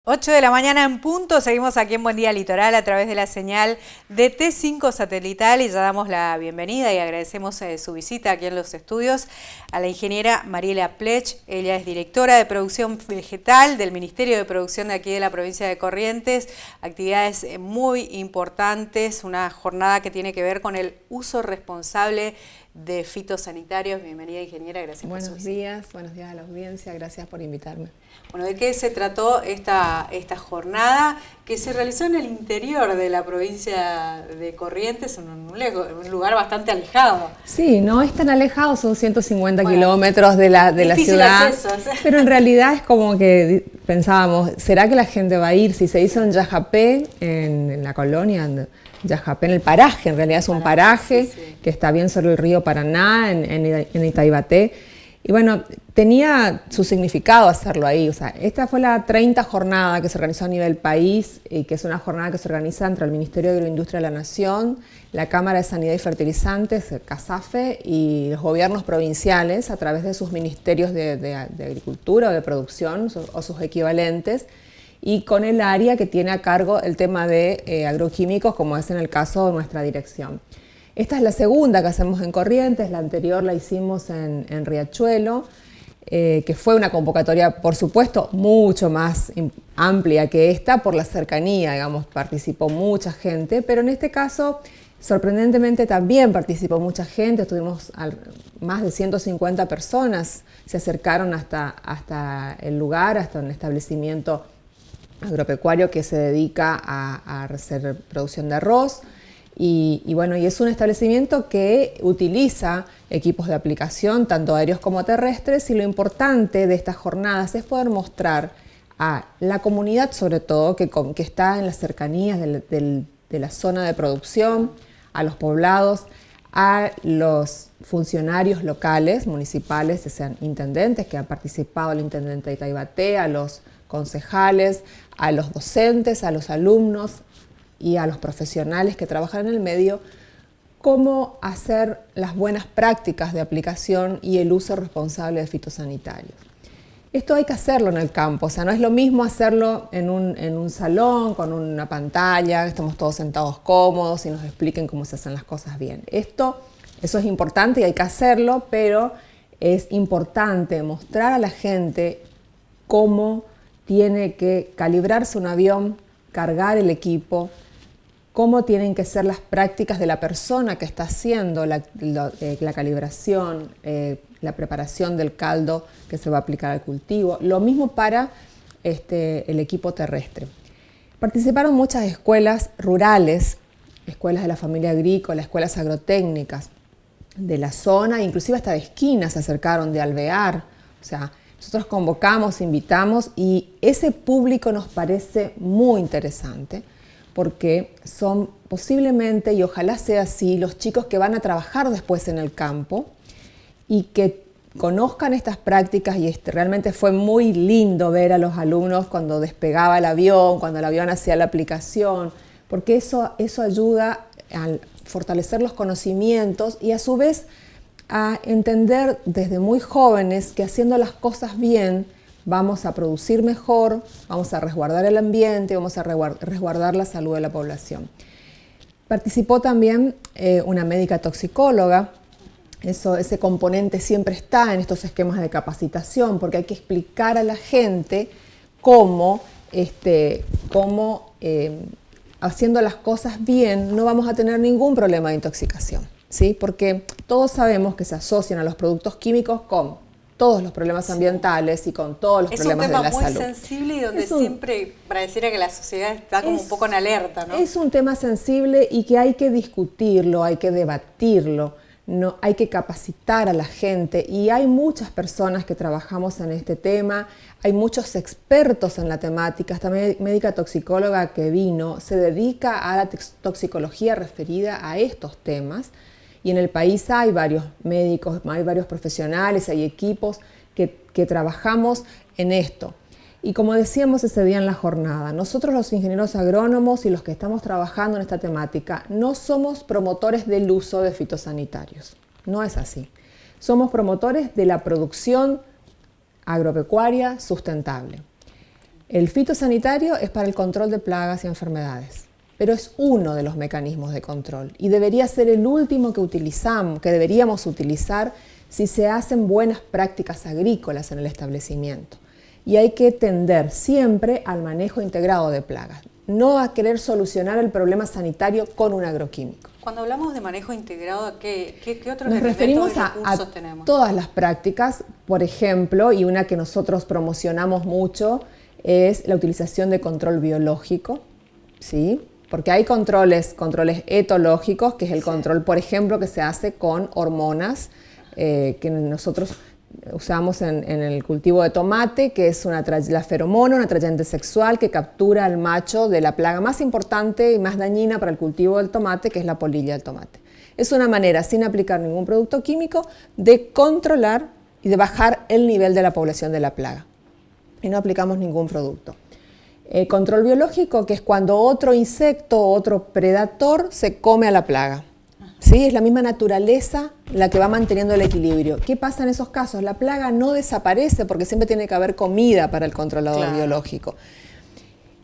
8 de la mañana en punto, seguimos aquí en Buen Día Litoral a través de la señal de T5 satelital y ya damos la bienvenida y agradecemos su visita aquí en los estudios a la ingeniera Mariela Plech. Ella es directora de producción vegetal del Ministerio de Producción de aquí de la provincia de Corrientes. Actividades muy importantes, una jornada que tiene que ver con el uso responsable de fitosanitarios. Bienvenida, ingeniera, gracias por su visita. Buenos días a la audiencia, gracias por invitarme. Bueno, ¿de qué se trató esta jornada que se realizó en el interior de la provincia de Corrientes, en un lugar bastante alejado? Sí, no es tan alejado, son 150 kilómetros de la ciudad, acceso, ¿sí? Pero en realidad es como que pensábamos, ¿será que la gente va a ir? Si se hizo en Yajapé, en la colonia, Yajapé, en el paraje, en realidad es un paraje sí. Que está bien sobre el río Paraná, en Itaibaté. Y bueno, tenía su significado hacerlo ahí. O sea, esta fue la 30 jornada que se organizó a nivel país y que es una jornada que se organiza entre el Ministerio de Agroindustria de la Nación, la Cámara de Sanidad y Fertilizantes, el CASAFE, y los gobiernos provinciales a través de sus ministerios de Agricultura o de Producción o sus equivalentes, y con el área que tiene a cargo el tema de agroquímicos, como es en el caso de nuestra dirección. Esta es la segunda que hacemos en Corrientes, la anterior la hicimos en Riachuelo, que fue una convocatoria, por supuesto, mucho más amplia que esta por la cercanía, digamos, participó mucha gente, pero en este caso, sorprendentemente también participó mucha gente, tuvimos más de 150 personas, se acercaron hasta el lugar, hasta un establecimiento agropecuario que se dedica a hacer producción de arroz. Y bueno, y es un establecimiento que utiliza equipos de aplicación, tanto aéreos como terrestres, y lo importante de estas jornadas es poder mostrar a la comunidad, sobre todo, que está en las cercanías de la zona de producción, a los poblados, a los funcionarios locales, municipales, que sean intendentes, que ha participado el intendente de Itaibaté, a los concejales, a los docentes, a los alumnos, y a los profesionales que trabajan en el medio, cómo hacer las buenas prácticas de aplicación y el uso responsable de fitosanitarios. Esto hay que hacerlo en el campo, o sea, no es lo mismo hacerlo en un salón, con una pantalla, estamos todos sentados cómodos y nos expliquen cómo se hacen las cosas bien. Eso es importante y hay que hacerlo, pero es importante mostrar a la gente cómo tiene que calibrarse un avión, cargar el equipo, cómo tienen que ser las prácticas de la persona que está haciendo la calibración, la preparación del caldo que se va a aplicar al cultivo. Lo mismo para el equipo terrestre. Participaron muchas escuelas rurales, escuelas de la familia agrícola, escuelas agrotécnicas de la zona, inclusive hasta de esquinas se acercaron, de Alvear. O sea, nosotros convocamos, invitamos, y ese público nos parece muy interesante, porque son posiblemente, y ojalá sea así, los chicos que van a trabajar después en el campo y que conozcan estas prácticas. Y realmente fue muy lindo ver a los alumnos cuando despegaba el avión, cuando el avión hacía la aplicación, porque eso ayuda a fortalecer los conocimientos y a su vez a entender desde muy jóvenes que haciendo las cosas bien vamos a producir mejor, vamos a resguardar el ambiente, vamos a resguardar la salud de la población. Participó también una médica toxicóloga. Ese componente siempre está en estos esquemas de capacitación, porque hay que explicar a la gente cómo haciendo las cosas bien no vamos a tener ningún problema de intoxicación, ¿sí? Porque todos sabemos que se asocian a los productos químicos con todos los problemas ambientales y con todos los problemas de la salud. Es un tema muy sensible y donde siempre pareciera que la sociedad está como un poco en alerta, ¿no? Es un tema sensible y que hay que discutirlo, hay que debatirlo, no, hay que capacitar a la gente, y hay muchas personas que trabajamos en este tema, hay muchos expertos en la temática. Esta médica toxicóloga que vino se dedica a la toxicología referida a estos temas. Y en el país hay varios médicos, hay varios profesionales, hay equipos que trabajamos en esto. Y como decíamos ese día en la jornada, nosotros los ingenieros agrónomos y los que estamos trabajando en esta temática no somos promotores del uso de fitosanitarios. No es así. Somos promotores de la producción agropecuaria sustentable. El fitosanitario es para el control de plagas y enfermedades, pero es uno de los mecanismos de control y debería ser el último que deberíamos utilizar si se hacen buenas prácticas agrícolas en el establecimiento. Y hay que tender siempre al manejo integrado de plagas, no a querer solucionar el problema sanitario con un agroquímico. Cuando hablamos de manejo integrado, ¿qué otros Nos referimos recursos tenemos? Todas las prácticas, por ejemplo, y una que nosotros promocionamos mucho es la utilización de control biológico, ¿sí? Porque hay controles etológicos, que es el control, por ejemplo, que se hace con hormonas, que nosotros usamos en el cultivo de tomate, que es la feromona, un atrayente sexual que captura al macho de la plaga más importante y más dañina para el cultivo del tomate, que es la polilla del tomate. Es una manera, sin aplicar ningún producto químico, de controlar y de bajar el nivel de la población de la plaga. Y no aplicamos ningún producto. Control biológico, que es cuando otro insecto o otro predator se come a la plaga. ¿Sí? Es la misma naturaleza la que va manteniendo el equilibrio. ¿Qué pasa en esos casos? La plaga no desaparece porque siempre tiene que haber comida para el controlador biológico.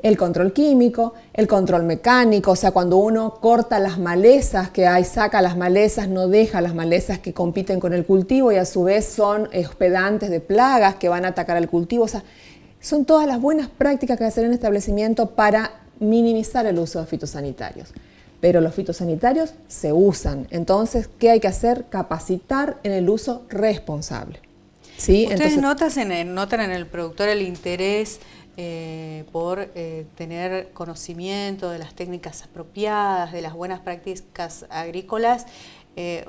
El control químico, el control mecánico, o sea, cuando uno corta las malezas que hay, saca las malezas, no deja las malezas que compiten con el cultivo y a su vez son hospedantes de plagas que van a atacar al cultivo. O sea, son todas las buenas prácticas que hacer en el establecimiento para minimizar el uso de fitosanitarios. Pero los fitosanitarios se usan. Entonces, ¿qué hay que hacer? Capacitar en el uso responsable. ¿Sí? ¿Ustedes notan en el productor el interés por tener conocimiento de las técnicas apropiadas, de las buenas prácticas agrícolas?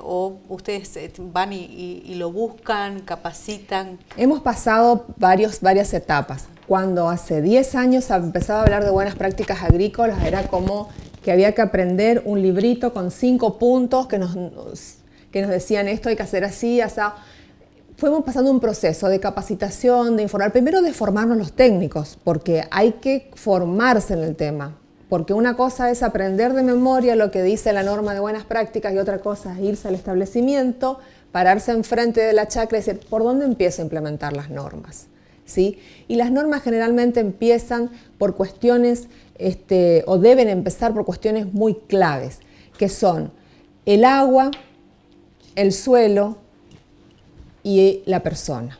¿O ustedes van y lo buscan, capacitan? Hemos pasado varias etapas. Cuando hace 10 años empezaba a hablar de buenas prácticas agrícolas, era como que había que aprender un librito con 5 puntos que nos decían esto hay que hacer así, así. Fuimos pasando un proceso de capacitación, de informar, primero de formarnos los técnicos, porque hay que formarse en el tema. Porque una cosa es aprender de memoria lo que dice la norma de buenas prácticas y otra cosa es irse al establecimiento, pararse enfrente de la chacra y decir, ¿por dónde empiezo a implementar las normas? ¿Sí? Y las normas generalmente empiezan por cuestiones, o deben empezar por cuestiones muy claves, que son el agua, el suelo y la persona.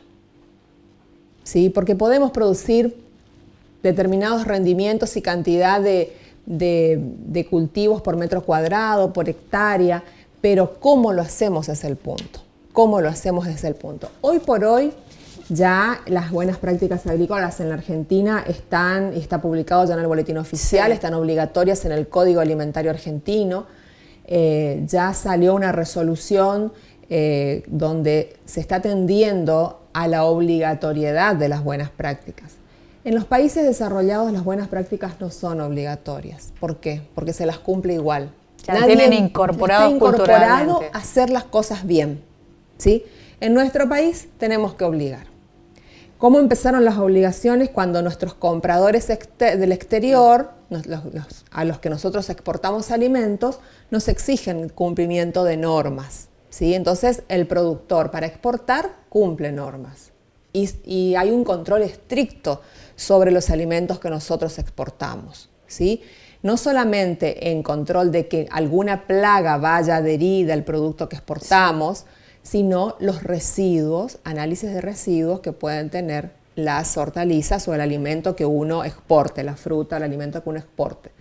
¿Sí? Porque podemos producir determinados rendimientos y cantidad de cultivos por metro cuadrado, por hectárea, pero cómo lo hacemos es el punto. ¿Cómo lo hacemos es el punto? Hoy por hoy ya las buenas prácticas agrícolas en la Argentina está publicado ya en el boletín oficial, sí. Están obligatorias en el Código Alimentario Argentino. Ya salió una resolución donde se está tendiendo a la obligatoriedad de las buenas prácticas. En los países desarrollados las buenas prácticas no son obligatorias. ¿Por qué? Porque se las cumple igual. Ya tienen incorporado a hacer las cosas bien. ¿Sí? En nuestro país tenemos que obligar. ¿Cómo empezaron las obligaciones? Cuando nuestros compradores del exterior, a los que nosotros exportamos alimentos, nos exigen el cumplimiento de normas. ¿Sí? Entonces el productor para exportar cumple normas. Y hay un control estricto sobre los alimentos que nosotros exportamos, ¿sí? No solamente en control de que alguna plaga vaya adherida al producto que exportamos, sino los residuos, análisis de residuos que pueden tener las hortalizas o el alimento que uno exporte, la fruta, el alimento que uno exporte.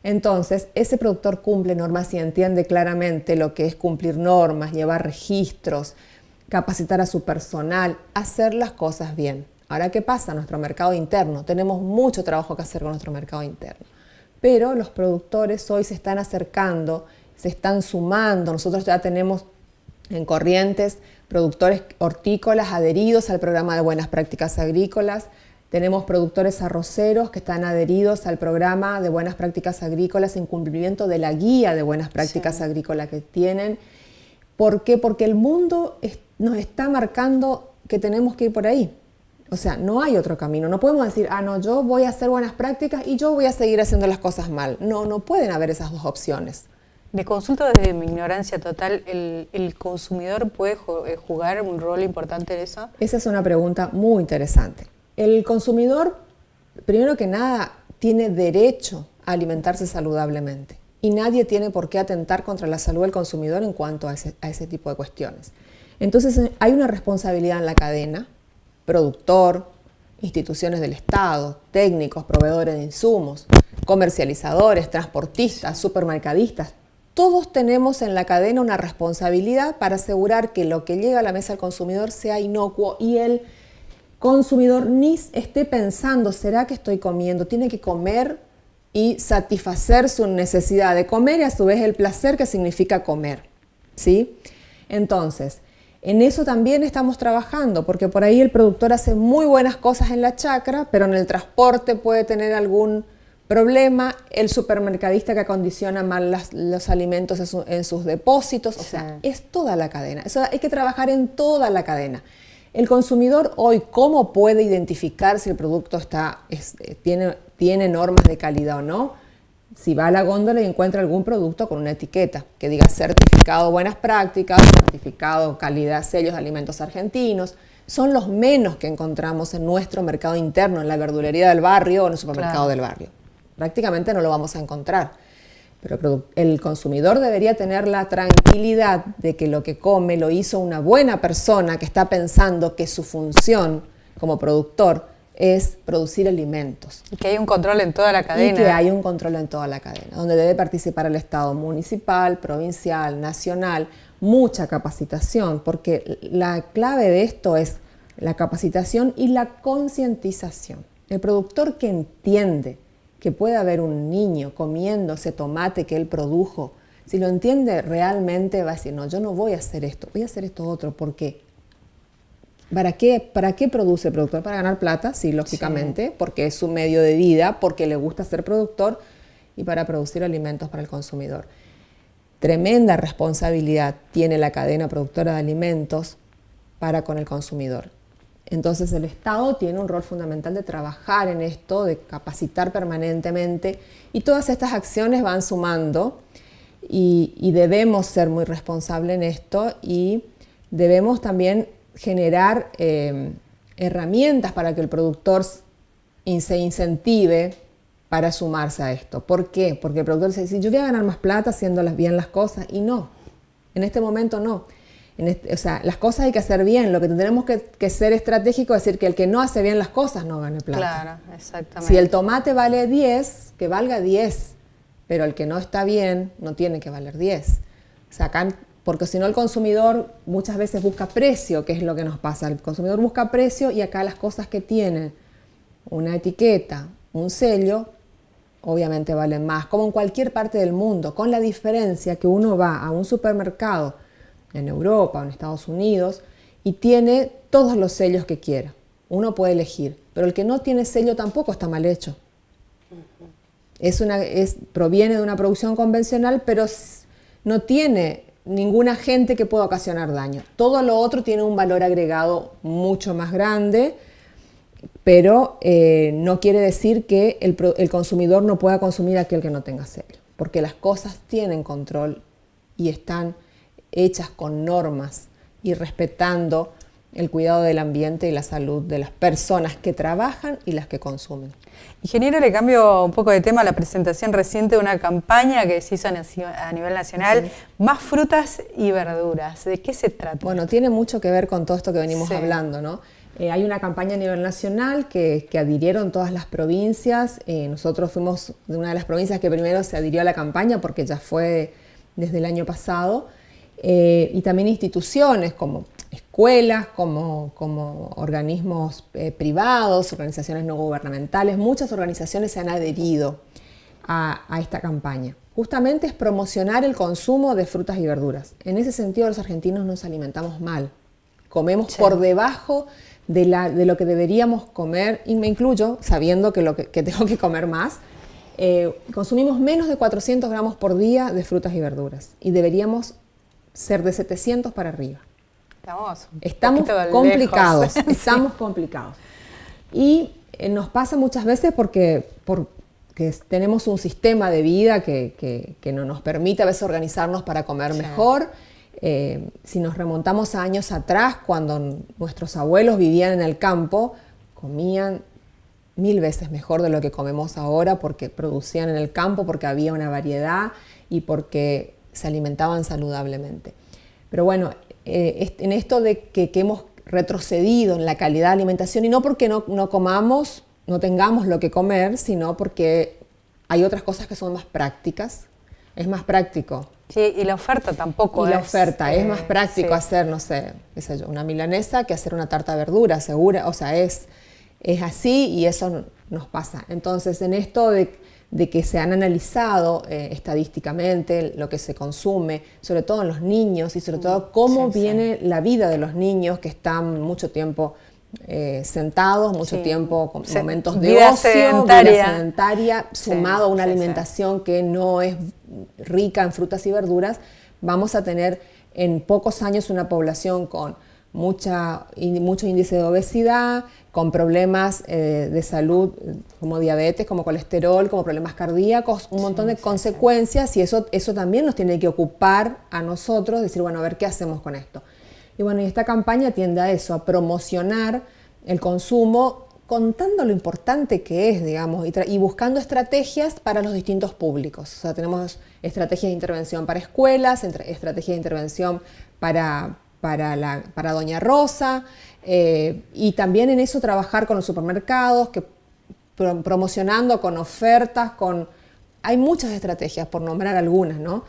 Entonces, ese productor cumple normas y entiende claramente lo que es cumplir normas, llevar registros, capacitar a su personal, hacer las cosas bien. Ahora, ¿qué pasa? Nuestro mercado interno. Tenemos mucho trabajo que hacer con nuestro mercado interno. Pero los productores hoy se están acercando, se están sumando. Nosotros ya tenemos en Corrientes productores hortícolas adheridos al programa de buenas prácticas agrícolas. Tenemos productores arroceros que están adheridos al programa de buenas prácticas agrícolas en cumplimiento de la guía de buenas prácticas agrícolas que tienen. ¿Por qué? Porque el mundo nos está marcando que tenemos que ir por ahí. O sea, no hay otro camino. No podemos decir, no, yo voy a hacer buenas prácticas y yo voy a seguir haciendo las cosas mal. No pueden haber esas dos opciones. De consulta desde mi ignorancia total, ¿el consumidor puede jugar un rol importante en eso? Esa es una pregunta muy interesante. El consumidor primero que nada, tiene derecho a alimentarse saludablemente. Y nadie tiene por qué atentar contra la salud del consumidor en cuanto a ese tipo de cuestiones. Entonces hay una responsabilidad en la cadena, productor, instituciones del Estado, técnicos, proveedores de insumos, comercializadores, transportistas, supermercadistas. Todos tenemos en la cadena una responsabilidad para asegurar que lo que llega a la mesa del consumidor sea inocuo y el consumidor ni esté pensando, ¿será que estoy comiendo? Tiene que comer y satisfacer su necesidad de comer y a su vez el placer que significa comer, ¿sí? Entonces, en eso también estamos trabajando, porque por ahí el productor hace muy buenas cosas en la chacra, pero en el transporte puede tener algún problema, el supermercadista que acondiciona mal los alimentos en sus depósitos, o sea, es toda la cadena. Eso hay que trabajar en toda la cadena. El consumidor hoy, ¿cómo puede identificar si el producto tiene normas de calidad o no? Si va a la góndola y encuentra algún producto con una etiqueta que diga certificado buenas prácticas, certificado calidad, sellos de alimentos argentinos, son los menos que encontramos en nuestro mercado interno, en la verdulería del barrio o en el supermercado del barrio. Prácticamente no lo vamos a encontrar. Pero el consumidor debería tener la tranquilidad de que lo que come lo hizo una buena persona que está pensando que su función como productor es producir alimentos. Y que hay un control en toda la cadena. Y que hay un control en toda la cadena, donde debe participar el Estado municipal, provincial, nacional, mucha capacitación, porque la clave de esto es la capacitación y la concientización. El productor que entiende que puede haber un niño comiendo ese tomate que él produjo, si lo entiende realmente va a decir, no, yo no voy a hacer esto, voy a hacer esto otro, porque ¿para qué produce el productor? Para ganar plata, sí, lógicamente, porque es su medio de vida, porque le gusta ser productor y para producir alimentos para el consumidor. Tremenda responsabilidad tiene la cadena productora de alimentos para con el consumidor. Entonces el Estado tiene un rol fundamental de trabajar en esto, de capacitar permanentemente y todas estas acciones van sumando y debemos ser muy responsables en esto y debemos también generar herramientas para que el productor se incentive para sumarse a esto. ¿Por qué? Porque el productor dice, yo voy a ganar más plata haciendo bien las cosas y no, en este momento no. O sea, las cosas hay que hacer bien, lo que tendremos que ser estratégico es decir que el que no hace bien las cosas no gane plata. Claro, exactamente. Si el tomate vale 10, que valga 10, pero el que no está bien no tiene que valer 10. O sea, acá, porque si no el consumidor muchas veces busca precio, que es lo que nos pasa. El consumidor busca precio y acá las cosas que tienen una etiqueta, un sello, obviamente valen más, como en cualquier parte del mundo, con la diferencia que uno va a un supermercado en Europa o en Estados Unidos y tiene todos los sellos que quiera. Uno puede elegir, pero el que no tiene sello tampoco está mal hecho. Proviene de una producción convencional, pero no tiene ningún agente que pueda ocasionar daño. Todo lo otro tiene un valor agregado mucho más grande, pero no quiere decir que el consumidor no pueda consumir aquel que no tenga sello, porque las cosas tienen control y están hechas con normas y respetando el cuidado del ambiente y la salud de las personas que trabajan y las que consumen. Ingeniero, le cambio un poco de tema a la presentación reciente de una campaña que se hizo a nivel nacional, sí. Más frutas y verduras. ¿De qué se trata? Bueno, tiene mucho que ver con todo esto que venimos hablando, ¿no? Hay una campaña a nivel nacional que adhirieron todas las provincias. Nosotros fuimos de una de las provincias que primero se adhirió a la campaña porque ya fue desde el año pasado. Y también instituciones como escuelas, como organismos privados, organizaciones no gubernamentales, muchas organizaciones se han adherido a esta campaña. Justamente es promocionar el consumo de frutas y verduras. En ese sentido los argentinos nos alimentamos mal, comemos por debajo de lo que deberíamos comer, y me incluyo sabiendo que tengo que comer más. Consumimos menos de 400 gramos por día de frutas y verduras y deberíamos ser de 700 para arriba. Estamos complicados, estamos complicados. Y nos pasa muchas veces porque tenemos un sistema de vida que no nos permite a veces organizarnos para comer mejor. Si nos remontamos a años atrás, cuando nuestros abuelos vivían en el campo, comían 1000 veces mejor de lo que comemos ahora, porque producían en el campo, porque había una variedad y porque se alimentaban saludablemente. Pero bueno, en esto de que hemos retrocedido en la calidad de alimentación, y no porque no comamos, no tengamos lo que comer, sino porque hay otras cosas que son más prácticas. Es más práctico. Sí, y la oferta tampoco es... Y la oferta, es más práctico hacer, no sé, qué sé yo, una milanesa que hacer una tarta de verdura, segura. O sea, es así y eso nos pasa. Entonces, en esto de que se han analizado estadísticamente lo que se consume, sobre todo en los niños y sobre todo cómo viene la vida de los niños que están mucho tiempo sentados, mucho tiempo con momentos de ocio, vida sedentaria, sumado a una alimentación que no es rica en frutas y verduras, vamos a tener en pocos años una población con mucho índice de obesidad, con problemas de salud como diabetes, como colesterol, como problemas cardíacos, un montón de consecuencias, y eso también nos tiene que ocupar a nosotros, decir, bueno, a ver qué hacemos con esto. Y bueno, y esta campaña tiende a eso, a promocionar el consumo, contando lo importante que es, digamos, y buscando estrategias para los distintos públicos. O sea, tenemos estrategias de intervención para escuelas, estrategias de intervención para Doña Rosa, y también en eso trabajar con los supermercados, promocionando con ofertas, hay muchas estrategias, por nombrar algunas, ¿no?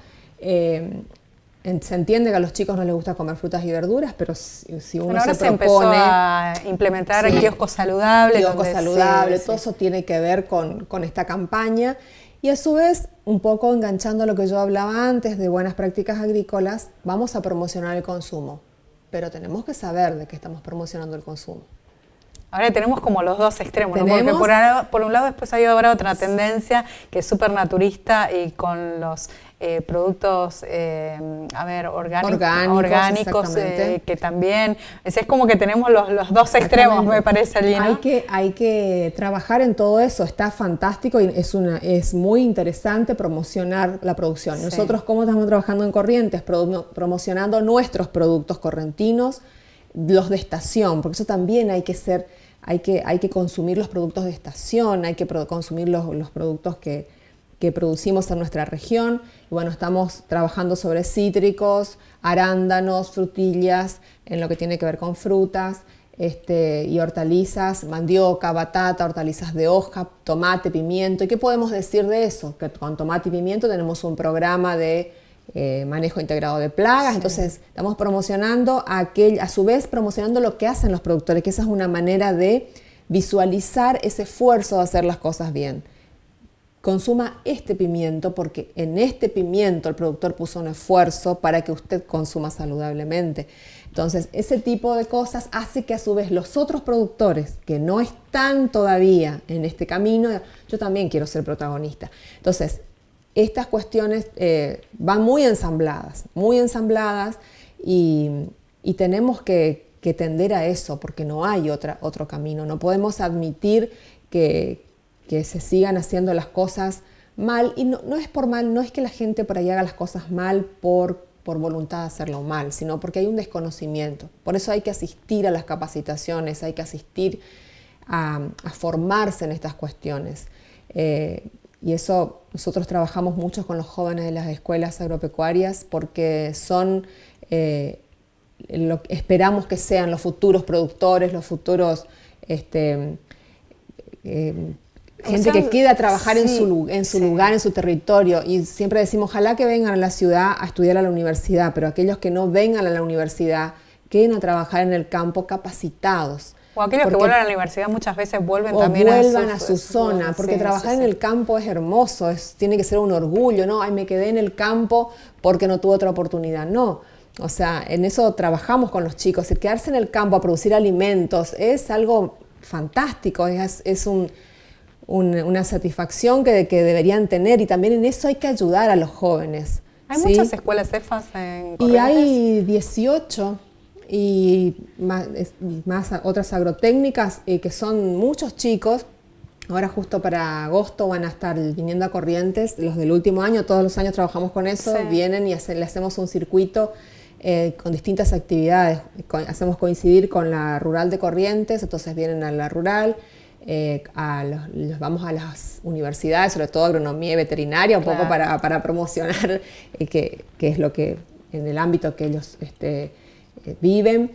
Se entiende que a los chicos no les gusta comer frutas y verduras, pero si uno ahora se propone... a implementar kioscos saludables. Kioscos saludables, todo eso tiene que ver con esta campaña. Y a su vez, un poco enganchando a lo que yo hablaba antes de buenas prácticas agrícolas, vamos a promocionar el consumo. Pero tenemos que saber de qué estamos promocionando el consumo. Ahora tenemos como los dos extremos, ¿no? Porque por un lado después hay ahora otra tendencia que es súper naturista y con los productos, orgánicos que también, es como que tenemos los dos extremos, me parece, Alina. Hay que trabajar en todo eso, está fantástico y es muy interesante promocionar la producción. Sí. Nosotros, ¿cómo estamos trabajando en Corrientes? Promocionando nuestros productos correntinos, los de estación, porque eso también hay que consumir los productos de estación, hay que consumir los productos que producimos en nuestra región. Y bueno, estamos trabajando sobre cítricos, arándanos, frutillas, en lo que tiene que ver con frutas, y hortalizas, mandioca, batata, hortalizas de hoja, tomate, pimiento. ¿Y qué podemos decir de eso? Que con tomate y pimiento tenemos un programa de manejo integrado de plagas, entonces estamos promocionando a su vez promocionando lo que hacen los productores, que esa es una manera de visualizar ese esfuerzo de hacer las cosas bien. Consuma este pimiento porque en este pimiento el productor puso un esfuerzo para que usted consuma saludablemente. Entonces, ese tipo de cosas hace que a su vez los otros productores que no están todavía en este camino, yo también quiero ser protagonista. Entonces, estas cuestiones van muy ensambladas y tenemos que tender a eso porque no hay otro camino. No podemos admitir que se sigan haciendo las cosas mal, y no es por mal, no es que la gente por ahí haga las cosas mal por voluntad de hacerlo mal, sino porque hay un desconocimiento. Por eso hay que asistir a las capacitaciones, hay que asistir a formarse en estas cuestiones. Y eso nosotros trabajamos mucho con los jóvenes de las escuelas agropecuarias porque esperamos que sean los futuros productores, los futuros gente que quiera trabajar en su lugar, en su territorio, y siempre decimos ojalá que vengan a la ciudad a estudiar a la universidad, pero aquellos que no vengan a la universidad queden a trabajar en el campo capacitados. O aquellos que vuelvan a la universidad muchas veces vuelven a su zona, porque trabajar en el campo es hermoso, tiene que ser un orgullo, ¿no? Ay, me quedé en el campo porque no tuve otra oportunidad, no. O sea, en eso trabajamos con los chicos, quedarse en el campo a producir alimentos es algo fantástico, es una satisfacción que deberían tener, y también en eso hay que ayudar a los jóvenes. ¿Hay muchas escuelas CEFAS en Corrientes? Y hay 18 y más otras agrotécnicas que son muchos chicos. Ahora justo para agosto van a estar viniendo a Corrientes, los del último año, todos los años trabajamos con eso, vienen y le hacemos un circuito con distintas actividades. Hacemos coincidir con la rural de Corrientes, entonces vienen a la rural, vamos a las universidades, sobre todo agronomía y veterinaria, un poco para promocionar qué es lo que en el ámbito que ellos viven.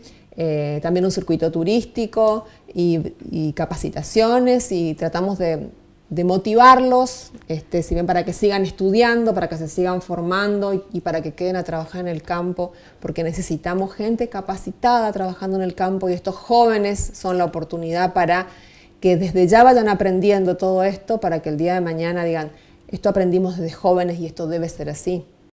También un circuito turístico y capacitaciones, y tratamos de motivarlos, si bien para que sigan estudiando, para que se sigan formando y para que queden a trabajar en el campo, porque necesitamos gente capacitada trabajando en el campo, y estos jóvenes son la oportunidad para que desde ya vayan aprendiendo todo esto, para que el día de mañana digan, esto aprendimos desde jóvenes y esto debe ser así.